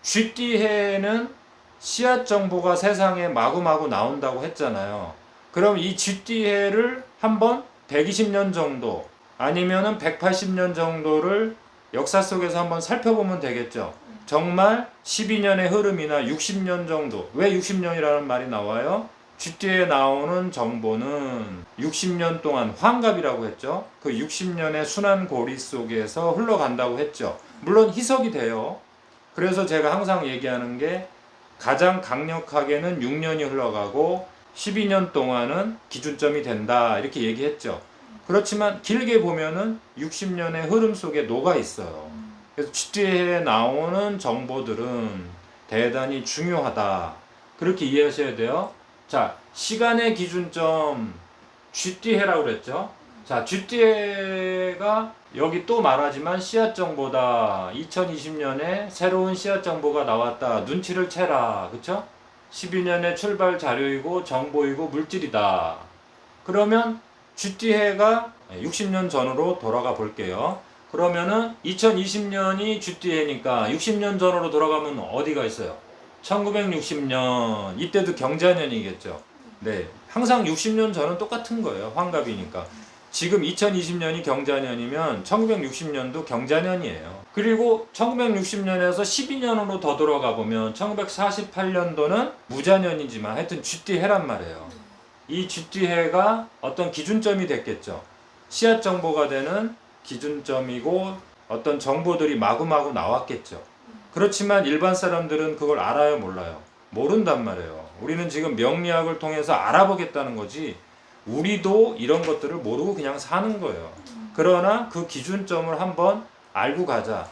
쥐띠해는 씨앗 정보가 세상에 마구마구 나온다고 했잖아요. 그럼 이 쥐띠해를 한번 120년 정도 아니면은 180년 정도를 역사 속에서 한번 살펴보면 되겠죠. 정말 12년의 흐름이나 60년 정도. 왜 60년이라는 말이 나와요? 쥐띠에 나오는 정보는 60년 동안 환갑이라고 했죠. 그 60년의 순환 고리 속에서 흘러간다고 했죠. 물론 희석이 돼요. 그래서 제가 항상 얘기하는 게 가장 강력하게는 6년이 흘러가고 12년 동안은 기준점이 된다 이렇게 얘기했죠. 그렇지만 길게 보면은 60년의 흐름 속에 녹아 있어요. 그래서 쥐띠에 나오는 정보들은 대단히 중요하다. 그렇게 이해하셔야 돼요. 자, 시간의 기준점 쥐띠해라고 그랬죠. 자, 쥐띠해가 여기 또 말하지만 씨앗 정보다. 2020년에 새로운 씨앗 정보가 나왔다. 눈치를 채라. 그쵸? 12년의 출발 자료이고 정보이고 물질이다. 그러면 쥐띠해가 60년 전으로 돌아가 볼게요. 그러면은 2020년이 쥐띠해니까 60년 전으로 돌아가면 어디가 있어요? 1960년. 이때도 경자년이겠죠. 네. 항상 60년 전은 똑같은 거예요. 환갑이니까. 지금 2020년이 경자년이면 1960년도 경자년이에요. 그리고 1960년에서 12년으로 더 돌아가 보면 1948년도는 무자년이지만 하여튼 쥐띠해란 말이에요. 이 쥐띠해가 어떤 기준점이 됐겠죠. 씨앗 정보가 되는 기준점이고 어떤 정보들이 마구마구 나왔겠죠. 그렇지만 일반 사람들은 그걸 알아요, 몰라요? 모른단 말이에요. 우리는 지금 명리학을 통해서 알아보겠다는 거지 우리도 이런 것들을 모르고 그냥 사는 거예요. 그러나 그 기준점을 한번 알고 가자.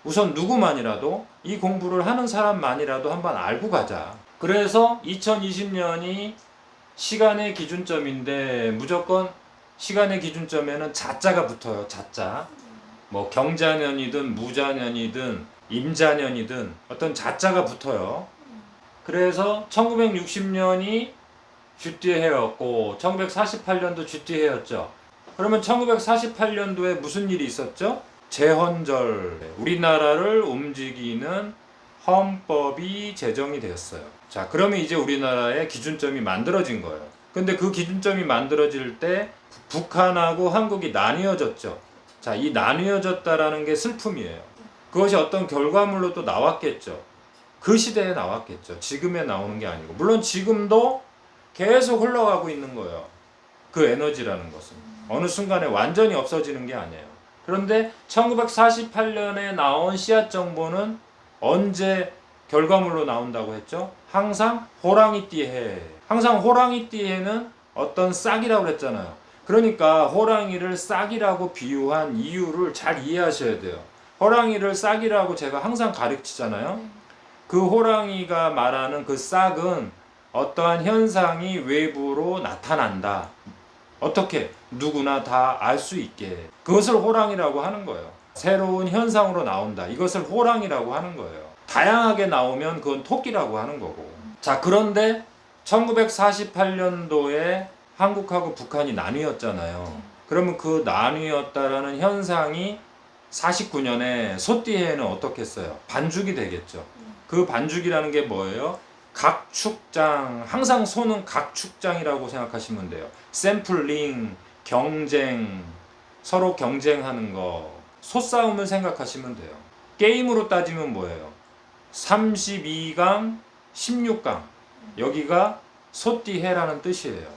우선 누구만이라도 이 공부를 하는 사람만이라도 한번 알고 가자. 그래서 2020년이 시간의 기준점인데 무조건 시간의 기준점에는 자자가 붙어요. 자자. 뭐 경자년이든 무자년이든 임자년이든 어떤 자자가 붙어요. 그래서 1960년이 쥐띠해였고 1948년도 쥐띠해였죠. 그러면 1948년도에 무슨 일이 있었죠? 제헌절. 우리나라를 움직이는 헌법이 제정이 되었어요. 자, 그러면 이제 우리나라의 기준점이 만들어진 거예요. 근데 그 기준점이 만들어질 때 북한하고 한국이 나뉘어졌죠. 자, 이 나뉘어졌다라는 게 슬픔이에요. 그것이 어떤 결과물로 또 나왔겠죠. 그 시대에 나왔겠죠. 지금에 나오는 게 아니고. 물론 지금도 계속 흘러가고 있는 거예요. 그 에너지라는 것은. 어느 순간에 완전히 없어지는 게 아니에요. 그런데 1948년에 나온 씨앗 정보는 언제 결과물로 나온다고 했죠? 항상 호랑이띠해. 항상 호랑이띠해는 어떤 싹이라고 했잖아요. 그러니까 호랑이를 싹이라고 비유한 이유를 잘 이해하셔야 돼요. 호랑이를 싹이라고 제가 항상 가르치잖아요. 그 호랑이가 말하는 그 싹은 어떠한 현상이 외부로 나타난다. 어떻게? 누구나 다 알 수 있게. 그것을 호랑이라고 하는 거예요. 새로운 현상으로 나온다. 이것을 호랑이라고 하는 거예요. 다양하게 나오면 그건 토끼라고 하는 거고. 자, 그런데 1948년도에 한국하고 북한이 나뉘었잖아요. 그러면 그 나뉘었다라는 현상이 49년에 소띠해는 어떻게 했어요? 반죽이 되겠죠. 그 반죽이라는 게 뭐예요? 각축장. 항상 소는 각축장이라고 생각하시면 돼요. 샘플링, 경쟁, 서로 경쟁하는 거. 소싸움을 생각하시면 돼요. 게임으로 따지면 뭐예요? 32강, 16강. 여기가 소띠해라는 뜻이에요.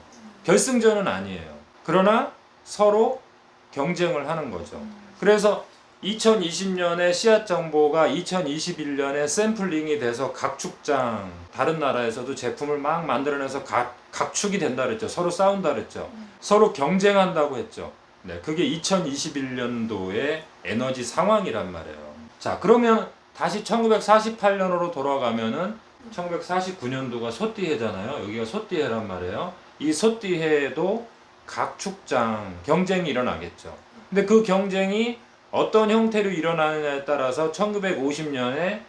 결승전은 아니에요. 그러나 서로 경쟁을 하는 거죠. 그래서 2020년에 씨앗 정보가 2021년에 샘플링이 돼서 각축장, 다른 나라에서도 제품을 막 만들어내서 각축이 된다 그랬죠. 서로 싸운다 그랬죠. 서로 경쟁한다고 했죠. 네, 그게 2021년도의 에너지 상황이란 말이에요. 자, 그러면 다시 1948년으로 돌아가면은 1949년도가 소띠해잖아요. 여기가 소띠해란 말이에요. 이 소띠해도 각축장, 경쟁이 일어나겠죠. 근데 그 경쟁이 어떤 형태로 일어나느냐에 따라서 1950년에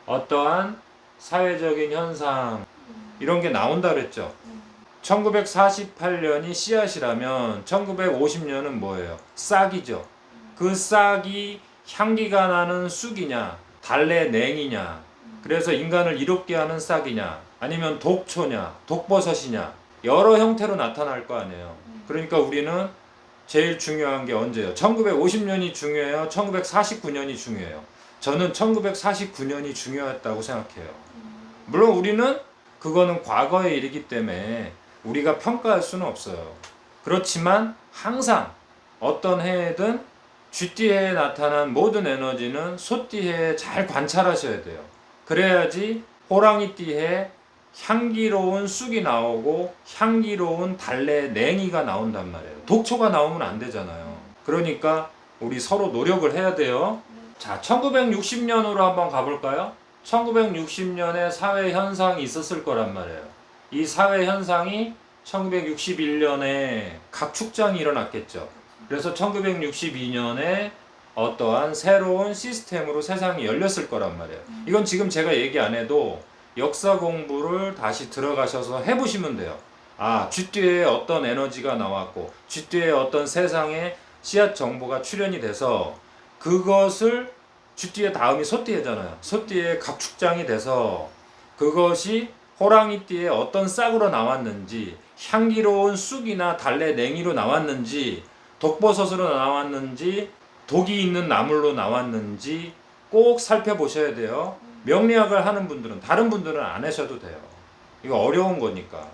어떠한 사회적인 현상 이런 게 나온다 그랬죠. 1948년이 씨앗이라면 1950년은 뭐예요? 싹이죠. 그 싹이 향기가 나는 쑥이냐 달래 냉이냐 그래서 인간을 이롭게 하는 싹이냐 아니면 독초냐 독버섯이냐 여러 형태로 나타날 거 아니에요. 그러니까 우리는 제일 중요한 게 언제예요? 1950년이 중요해요? 1949년이 중요해요? 저는 1949년이 중요했다고 생각해요. 물론 우리는 그거는 과거의 일이기 때문에 우리가 평가할 수는 없어요. 그렇지만 항상 어떤 해에든 쥐띠해에 나타난 모든 에너지는 소띠해에 잘 관찰하셔야 돼요. 그래야지 호랑이띠해에 향기로운 쑥이 나오고 향기로운 달래 냉이가 나온단 말이에요. 독초가 나오면 안 되잖아요. 그러니까 우리 서로 노력을 해야 돼요. 자, 1960년으로 한번 가볼까요? 1960년에 사회 현상이 있었을 거란 말이에요. 이 사회 현상이 1961년에 각축장이 일어났겠죠. 그래서 1962년에 어떠한 새로운 시스템으로 세상이 열렸을 거란 말이에요. 이건 지금 제가 얘기 안 해도 역사 공부를 다시 들어가셔서 해보시면 돼요. 아, 쥐띠에 어떤 에너지가 나왔고 쥐띠에 어떤 세상의 씨앗 정보가 출현이 돼서 그것을 쥐띠의 다음이 소띠해잖아요. 소띠의 각축장이 돼서 그것이 호랑이띠에 어떤 싹으로 나왔는지 향기로운 쑥이나 달래 냉이로 나왔는지 독버섯으로 나왔는지 독이 있는 나물로 나왔는지 꼭 살펴보셔야 돼요. 명리학을 하는 분들은 다른 분들은 안 하셔도 돼요. 이거 어려운 거니까.